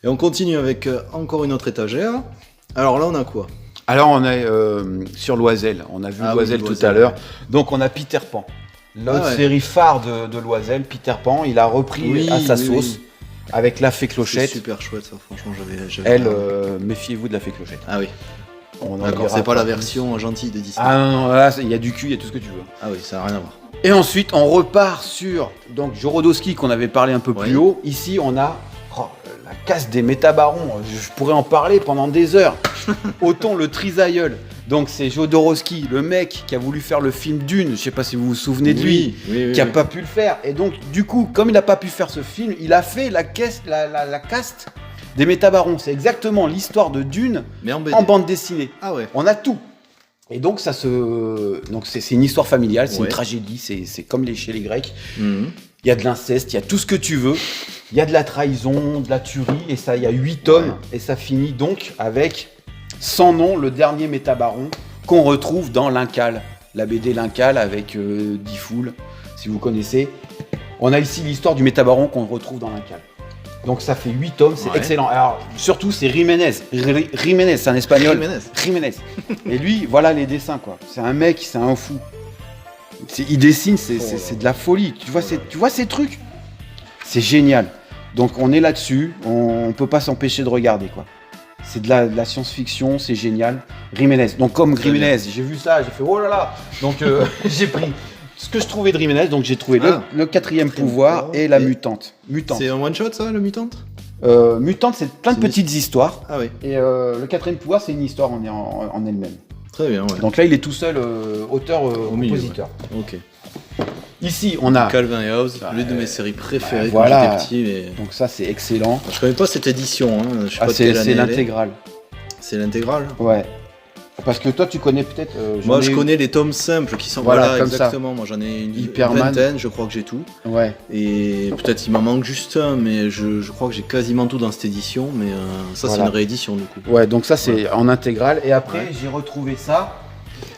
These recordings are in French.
Et on continue avec encore une autre étagère. Alors là, on a quoi? Alors on est sur Loisel, on a vu Loisel tout à l'heure. Donc on a Peter Pan. L'autre série phare de Loisel, Peter Pan, il a repris à sa sauce avec la fée Clochette. C'est super chouette ça, franchement, j'avais méfiez-vous de la fée Clochette. Ah oui. D'accord, c'est pas la version gentille de Disney. Ah non, là il y a du cul, il y a tout ce que tu veux. Ah oui, ça n'a rien à voir. Et ensuite on repart sur donc Jorodowski qu'on avait parlé un peu plus haut. Ici on a la casse des métabarons, je pourrais en parler pendant des heures. Autant le trisaïeul. Donc c'est Jodorowsky, le mec qui a voulu faire le film Dune, je sais pas si vous vous souvenez de lui, qui a pas pu le faire. Et donc du coup, comme il n'a pas pu faire ce film, il a fait la caste des métabarons. C'est exactement l'histoire de Dune mais en bande dessinée. Ah ouais. On a tout. Et donc c'est une histoire familiale, c'est une tragédie, c'est comme chez les Grecs. Il y a de l'inceste, il y a tout ce que tu veux. Il y a de la trahison, de la tuerie, et ça, il y a 8 tomes, et ça finit donc avec Sans nom, le dernier métabaron, qu'on retrouve dans l'Incal, la BD l'Incal avec Diffoul, si vous connaissez. On a ici l'histoire du métabaron qu'on retrouve dans l'Incal. Donc ça fait 8 tomes, c'est excellent. Alors surtout c'est Jiménez, c'est un espagnol. Jiménez. Et lui, voilà les dessins quoi. C'est un mec, c'est un fou. Il dessine, c'est de la folie. Tu vois ces trucs? C'est génial. Donc on est là-dessus, on peut pas s'empêcher de regarder quoi. C'est de la science-fiction, c'est génial. Jiménez. Donc comme Jiménez, j'ai vu ça, j'ai fait oh là là. Donc j'ai pris ce que je trouvais de Jiménez, donc j'ai trouvé le quatrième pouvoir et la mutante. C'est un one shot ça, le mutante? Mutante, c'est plein de petites histoires. Ah oui. Et le quatrième pouvoir, c'est une histoire en elle-même. Très bien, ouais. Donc là, il est tout seul, auteur-compositeur. Ok. Ici, on a Calvin et Hobbes, l'une de mes séries préférées quand j'étais petit. Mais... Donc ça, c'est excellent. Je connais pas cette édition. Hein. Je sais pas c'est l'intégrale. C'est l'intégrale? Ouais. Parce que toi, tu connais peut-être... moi, je connais les tomes simples qui sont voilà comme exactement. Ça. Moi, j'en ai une vingtaine, je crois que j'ai tout. Ouais. Et peut-être il m'en manque juste un, mais je crois que j'ai quasiment tout dans cette édition. Mais ça, c'est une réédition du coup. Ouais, donc ça, c'est en intégrale. Et après, j'ai retrouvé ça.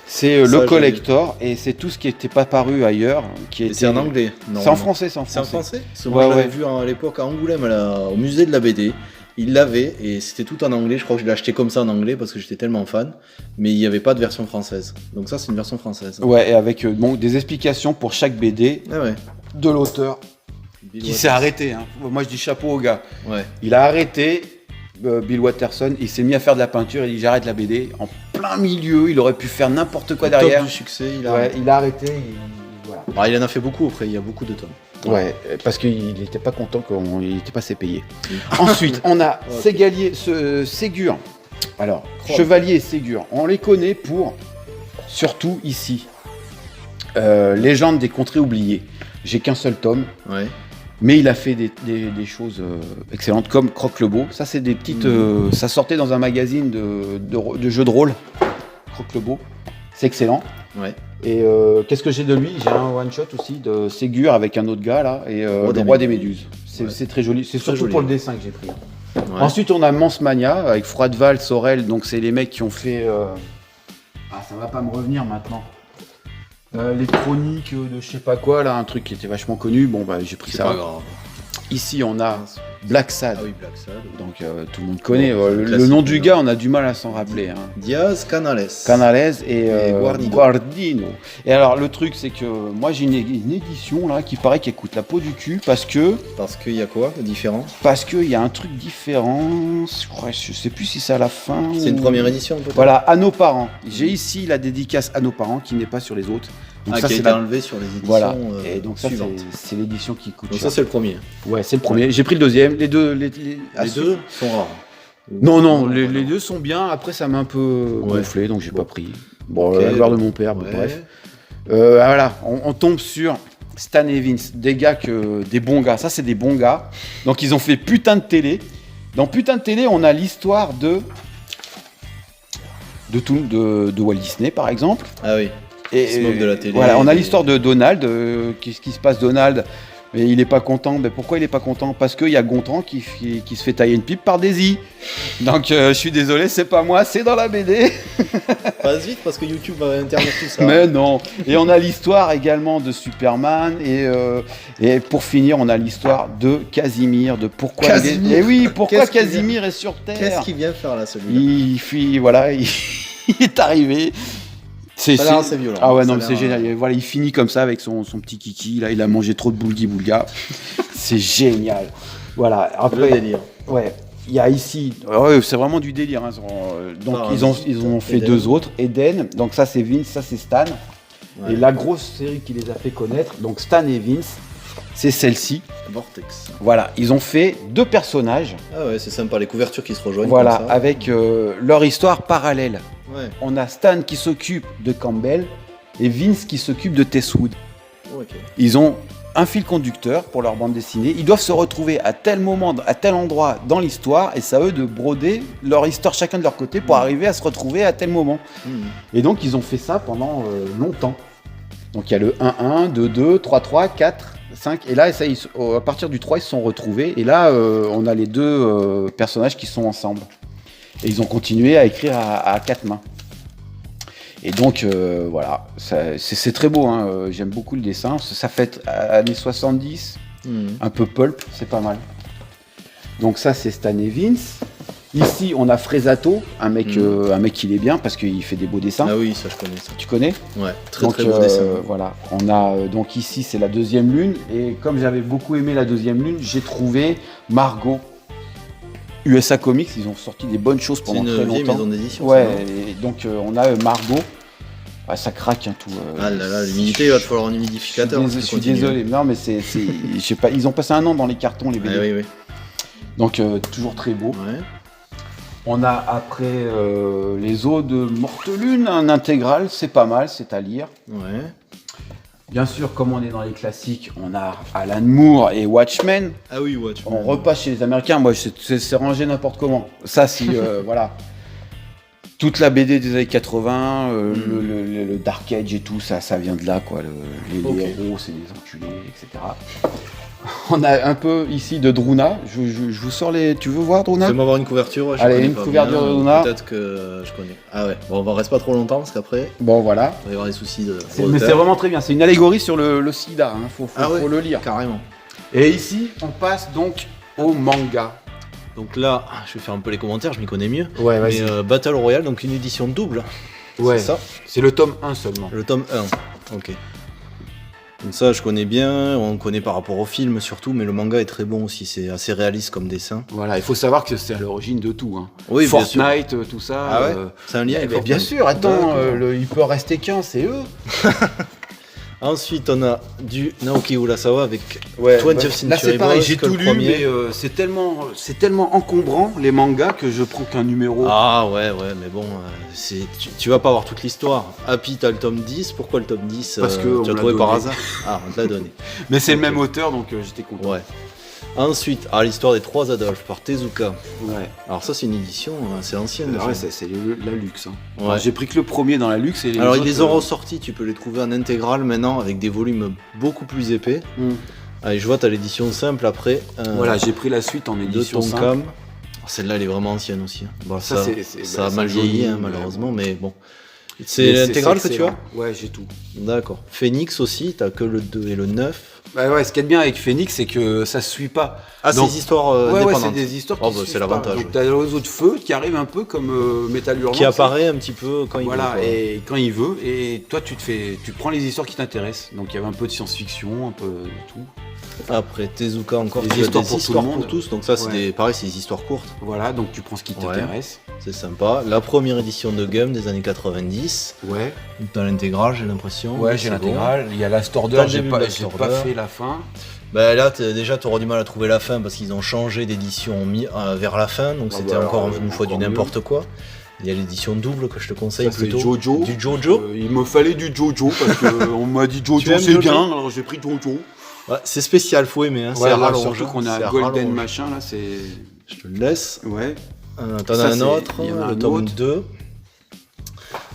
C'est le collector et c'est tout ce qui n'était pas paru ailleurs. C'est en anglais? C'est en français, C'est en français? Moi, je l'avais vu à l'époque à Angoulême, au musée de la BD. Il l'avait et c'était tout en anglais. Je crois que je l'ai acheté comme ça en anglais parce que j'étais tellement fan. Mais il n'y avait pas de version française. Donc ça, c'est une version française. Ouais, et avec des explications pour chaque BD de l'auteur qui s'est arrêté. Hein. Moi, je dis chapeau au gars. Ouais. Il a arrêté. Bill Watterson, il s'est mis à faire de la peinture, il dit j'arrête la BD en plein milieu, il aurait pu faire n'importe quoi derrière. Top du succès, il a arrêté. Voilà. Alors, il en a fait beaucoup après, il y a beaucoup de tomes. Ouais, parce qu'il n'était pas content qu'il n'était pas assez payé. Ensuite, on a Ségur. Alors, Chevalier et Ségur, on les connaît pour, surtout ici, Légende des contrées oubliées. J'ai qu'un seul tome. Ouais. Mais il a fait des choses excellentes comme Croque-le-Beau. Ça, c'est des petites. Ça sortait dans un magazine de jeux de rôle. Croque-le-Beau. C'est excellent. Ouais. Et qu'est-ce que j'ai de lui? J'ai un one-shot aussi de Ségur avec un autre gars là. Et le Roi des Méduses. C'est très joli. C'est surtout pour le dessin que j'ai pris. Ouais. Ensuite, on a Mansmania avec Froideval, Sorel. Donc, c'est les mecs qui ont fait. Ça va pas me revenir maintenant. Les chroniques de je sais pas quoi, là, un truc qui était vachement connu. Bon, bah, j'ai pris ça. Pas grave. Ici, on a Black Sad. Ah oui, Black Sad. Donc, tout le monde connaît. Le nom du gars, on a du mal à s'en rappeler. Hein. Diaz Canales. Canales et Guardino. Et alors, le truc, c'est que moi, j'ai une édition là qui paraît qu'elle coûte la peau du cul parce que. Parce qu'il y a quoi de différent? Parce qu'il y a un truc différent. Je sais plus si c'est à la fin. C'est une première édition, peut-être. Voilà, à nos parents. J'ai ici la dédicace à nos parents qui n'est pas sur les autres. Donc ça, qui a été enlevé sur les éditions. Voilà. Et donc ça, c'est l'édition qui coûte. Donc ça, c'est le premier. Ouais, c'est le premier. J'ai pris le deuxième. Les deux sont rares. Non, les deux sont bien. Après, ça m'a un peu gonflé, donc j'ai pas pris. Bon, la gloire de mon père, bref. Voilà, on tombe sur Stan et Vince, des bons gars. Ça, c'est des bons gars. Donc, ils ont fait Putain de télé. Dans Putain de télé, on a l'histoire de Walt Disney, par exemple. Ah oui. Et de la télé. Voilà, on a l'histoire de Donald. Qu'est-ce qui se passe, Donald? Mais il est pas content. Mais pourquoi il est pas content? Parce qu'il y a Gontran qui se fait tailler une pipe par Daisy. Donc je suis désolé, c'est pas moi, c'est dans la BD. Passe vite parce que YouTube va interdire tout ça. Mais non. Et on a l'histoire également de Superman et pour finir, on a l'histoire de Casimir, de pourquoi Casimir. Et oui, pourquoi Casimir est sur Terre. Qu'est-ce qu'il vient faire là, celui-là? Voilà, il est arrivé. C'est violent. Ah ouais, non, mais c'est génial. Et voilà, il finit comme ça avec son petit kiki. Là, il a mangé trop de boulga. C'est génial. Voilà. Après, le délire. Ouais. Il y a ici, ouais, c'est vraiment du délire. Hein. Donc ils ont fait Eden. 2 autres. Eden, donc ça c'est Vince, ça c'est Stan. Ouais. Et la grosse série qui les a fait connaître, donc Stan et Vince, c'est celle-ci. Vortex. Voilà, ils ont fait 2 personnages. Ah ouais, c'est sympa, les couvertures qui se rejoignent. Voilà, comme ça. avec leur histoire parallèle. Ouais. On a Stan qui s'occupe de Campbell et Vince qui s'occupe de Tess Wood. Oh, ok. Ils ont un fil conducteur pour leur bande dessinée. Ils doivent se retrouver à tel moment, à tel endroit dans l'histoire, et c'est à eux de broder leur histoire chacun de leur côté pour arriver à se retrouver à tel moment. Et donc ils ont fait ça pendant longtemps. Donc il y a le 1-1, 2-2, 3-3, 4, 5, et là ça, à partir du 3 ils se sont retrouvés, et là on a les 2 personnages qui sont ensemble. Et ils ont continué à écrire à 4 mains. Et donc voilà, c'est très beau, hein. J'aime beaucoup le dessin, ça fait années 70, un peu pulp, c'est pas mal. Donc ça c'est Stan et Vince. Ici on a Fresato, un mec il est bien parce qu'il fait des beaux dessins. Ah oui, ça je connais ça. Tu connais? Ouais, très beau dessin. Voilà, on a donc ici c'est la 2e lune, et comme j'avais beaucoup aimé la 2e lune, j'ai trouvé Margot. USA Comics, ils ont sorti des bonnes choses pendant très longtemps. C'est une vieille maison d'édition. Ouais, et donc on a Margot. Ah, ça craque hein, tout. Ah là là, l'humidité, il va te falloir un humidificateur. Je suis désolé, non mais je sais pas, ils ont passé 1 an dans les cartons les BD. Ah, oui. Donc toujours très beau. Ouais. On a après les eaux de Mortelune, un intégral, c'est pas mal, c'est à lire. Ouais. Bien sûr, comme on est dans les classiques, on a Alan Moore et Watchmen. Ah oui, Watchmen. On repasse chez les Américains, moi c'est rangé n'importe comment. Ça si, voilà. Toute la BD des années 80, le Dark Age et tout, ça vient de là, quoi. Les héros, c'est des enculés, etc. On a un peu ici de Druna. Je vous sors les. Tu veux voir Druna? Fais-moi voir une couverture. Allez, une couverture de Druna. Peut-être que je connais. Ah ouais. Bon, on reste pas trop longtemps parce qu'après. Bon, voilà. Il va y avoir des soucis de. Mais c'est vraiment très bien. C'est une allégorie sur le sida. Hein. Faut le lire. Carrément. Et ici, on passe donc au manga. Donc là, je vais faire un peu les commentaires, je m'y connais mieux. Ouais, vas-y. Mais Battle Royale, donc une édition double. Ouais. C'est ça. C'est le tome 1 seulement. Le tome 1. Ok. Donc ça, je connais bien. On connaît par rapport au film surtout, mais le manga est très bon aussi. C'est assez réaliste comme dessin. Voilà, il faut savoir que c'est à l'origine de tout. Hein. Oui, Fortnite, tout ça. Ah ouais. C'est un lien avec bien sûr. Attends, il peut en rester qu'un, c'est eux. Ensuite, on a du Naoki Urasawa avec 20th Century Là, c'est pareil, Boys, j'ai tout lu, mais c'est tellement encombrant, les mangas, que je prends qu'un numéro. Ah ouais, mais bon, tu vas pas avoir toute l'histoire. Happy, t'as le tome 10, pourquoi le tome 10 Parce que tu as trouvé par hasard. Ah, on te l'a donné. Mais c'est le même auteur, donc j'étais content. Ouais. Ensuite, l'histoire des 3 Adolphes par Tezuka. Ouais. Alors ça, c'est une édition assez ancienne. Ouais, c'est la luxe. Hein. Ouais. Alors, j'ai pris que le premier dans la luxe. Et alors, ils les ont ressortis, tu peux les trouver en intégrale maintenant avec des volumes beaucoup plus épais. Allez, je vois, t'as l'édition simple après. Voilà, j'ai pris la suite en édition simple. Cam. Celle-là, elle est vraiment ancienne aussi. Bon, ça a mal vieilli, hein, malheureusement, mais bon. C'est l'intégrale que tu as? Ouais, j'ai tout. D'accord. Phoenix aussi, t'as que le 2 et le 9. Bah ouais, ce qui est bien avec Phoenix, c'est que ça se suit pas. Ah, c'est des histoires dépendantes. Ouais, c'est des histoires qui c'est l'avantage. Donc t'as l'oiseau de feu qui arrive un peu comme Metal Hurlant. Qui apparaît un petit peu quand il veut. Voilà, et quand il veut. Et toi, tu prends les histoires qui t'intéressent. Donc il y avait un peu de science-fiction, un peu de tout. Après Tezuka encore, des histoires pour tout le monde. Pour tous. Donc ça, c'est pareil, c'est des histoires courtes. Voilà, donc tu prends ce qui t'intéresse. C'est sympa. La première édition de Gum des années 90. Ouais. Dans l'intégrale, j'ai l'impression. Ouais, j'ai l'intégrale. Il y a Last Order, j'ai pas fait la fin. Bah là, déjà, tu auras du mal à trouver la fin parce qu'ils ont changé d'édition vers la fin. Donc c'était encore une fois du n'importe quoi. Il y a l'édition double que je te conseille plutôt. Jojo. Du Jojo. Il me fallait du Jojo parce qu'on m'a dit Jojo c'est bien, alors j'ai pris Jojo. Ouais, c'est spécial, faut aimer. Hein. Ouais, c'est rallonge. surtout qu'on a un Golden machin là, c'est. Je te le laisse. Ouais. T'en as un autre, le tome 2.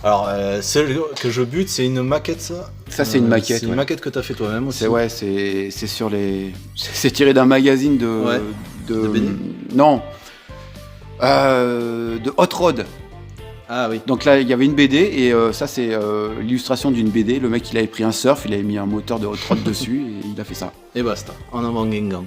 Alors, celle que je bute, c'est une maquette, ça. Ça, c'est une maquette. C'est une maquette que tu as fait toi-même aussi. C'est sur les. C'est tiré d'un magazine de BD. Non. De Hot Rod. Ah oui. Donc là, il y avait une BD et ça, c'est l'illustration d'une BD. Le mec, il avait pris un surf, il avait mis un moteur de Hot Rod dessus et il a fait ça. Et basta. En avant Gengan.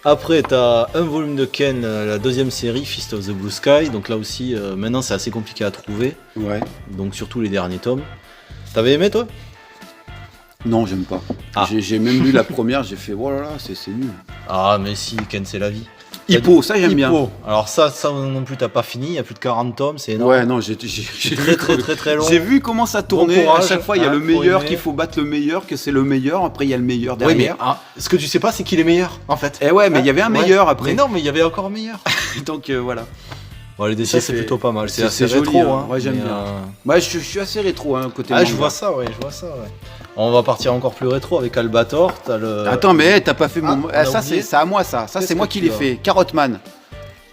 Après, t'as un volume de Ken, la deuxième série, Fist of the Blue Sky. Donc là aussi, maintenant, c'est assez compliqué à trouver. Ouais. Donc surtout les derniers tomes. T'avais aimé, toi? Non, j'aime pas. J'ai même lu la première, j'ai fait, oh là là, c'est nul. Ah, mais si, Ken, c'est la vie. Hippo, ça j'aime bien. Alors ça non plus, t'as pas fini, il y a plus de 40 tomes, c'est énorme. Ouais, non, j'ai très long. J'ai vu comment ça tournait. Bon courage, à chaque fois, il y a le meilleur, qu'il faut battre le meilleur, que c'est le meilleur. Après, il y a le meilleur derrière. Oui, mais ce que tu sais pas, c'est qu'il est meilleur, en fait. Eh ouais, mais il y avait un meilleur après. Mais non, mais il y avait encore meilleur. Donc voilà. Bon, les dessins, c'est plutôt pas mal. C'est assez joli, rétro, hein. Ouais, j'aime bien. Ouais, je suis assez rétro, hein, côté. Ah, je vois ça, ouais. On va partir encore plus rétro avec Albator. Attends, mais t'as pas fait mon. Ça, c'est à moi, ça. Ça, c'est moi qui l'ai fait. Carrotman.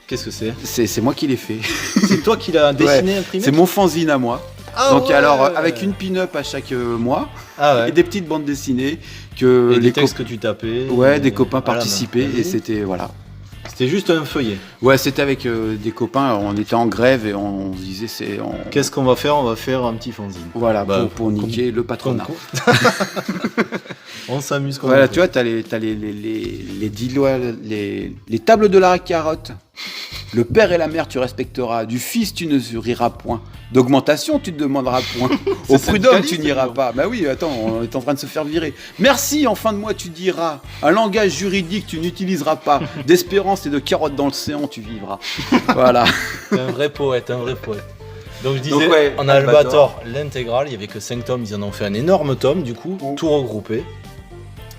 Qu'est-ce que c'est? C'est moi qui l'ai fait. C'est toi qui l'as dessiné, imprimé? C'est mon fanzine à moi. Ah donc ouais. Alors, avec une pin-up à chaque mois, et des petites bandes dessinées. Et les textes que tu tapais. Ouais, des copains participaient, et c'était, voilà. C'était juste un feuillet. Ouais, c'était avec des copains, on était en grève et on se disait Qu'est-ce qu'on va faire? On va faire un petit fanzine. Voilà, pour niquer le patronat. On s'amuse comme voilà, tu vois, t'as les tables de la carotte. Le père et la mère, tu respecteras. Du fils, tu ne riras point. D'augmentation, tu te demanderas point. Au prud'homme, tu n'iras pas. Bah oui, attends, on est en train de se faire virer. Merci, en fin de mois, tu diras. Un langage juridique, tu n'utiliseras pas. D'espérance et de carottes dans l'océan, tu vivras. Voilà. T'es un vrai poète. Donc je disais, en Albator, l'intégrale, il n'y avait que 5 tomes, ils en ont fait un énorme tome, du coup, tout regroupé.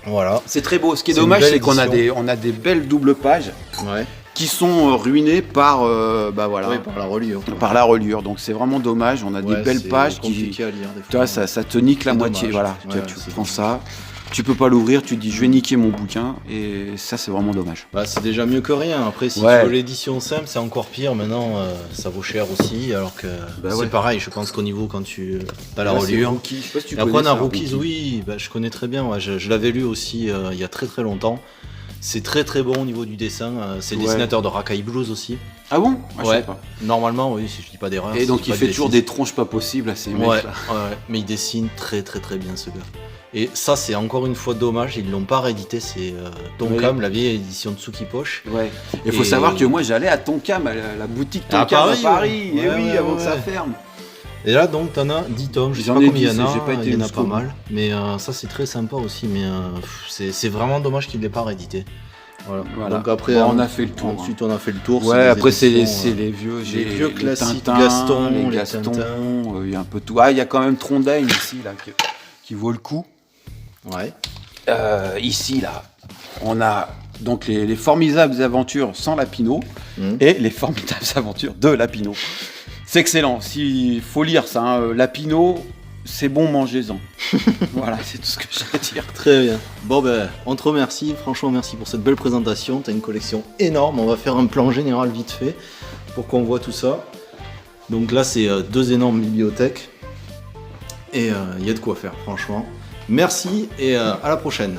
Voilà. C'est très beau. Ce qui est dommage, c'est qu'on a des belles doubles pages. Ouais. Qui sont ruinés par par la reliure. Par la reliure. Donc c'est vraiment dommage. On a des belles pages qui à lire des fois. Tu vois, ça te nique la moitié. Dommage. Voilà. Tu prends ça. Tu peux pas l'ouvrir, tu te dis je vais niquer mon bouquin et ça c'est vraiment dommage. Bah c'est déjà mieux que rien. Après si tu veux l'édition simple c'est encore pire. Maintenant ça vaut cher aussi alors que c'est pareil. Je pense qu'au niveau quand tu as la reliure. Je sais pas si tu après on a Rookies, oui, je connais très bien. Ouais, je l'avais lu aussi il y a très très longtemps. C'est très très bon au niveau du dessin. C'est le dessinateur de Rakai Blues aussi. Ah bon? Je sais pas. Normalement, oui, si je dis pas d'erreur. Et donc il fait toujours des tronches pas possibles à ces mecs là. Ouais, mais il dessine très très très bien ce gars. Et ça, c'est encore une fois dommage, ils l'ont pas réédité. C'est Tonkam, la vieille édition de Tsuki Poche. Ouais. Il faut savoir que moi j'allais à Tonkam, à la boutique Tonkam à Paris. Et oui, avant que ça ferme. Et là, donc, t'en as 10 tomes. Je sais pas combien il y en a. Il y en a pas mal. Mais ça, c'est très sympa aussi. Mais c'est vraiment dommage qu'il l'ait pas réédité. Voilà. Donc après, on a fait le tour. Ensuite, on a fait le tour. Ouais, après c'est les vieux classiques. Gaston, il y a un peu tout. Ah, il y a quand même Trondheim ici là qui vaut le coup. Ouais. Ici là, on a donc les formidables aventures sans Lapino et les formidables aventures de Lapino. C'est excellent. S'il faut lire ça, hein. Lapino. C'est bon, mangez-en. Voilà, c'est tout ce que j'ai à dire. Très bien. Bon on te remercie, franchement merci pour cette belle présentation. T'as une collection énorme, on va faire un plan général vite fait pour qu'on voit tout ça. Donc là c'est 2 énormes bibliothèques et il y a de quoi faire franchement. Merci et à la prochaine.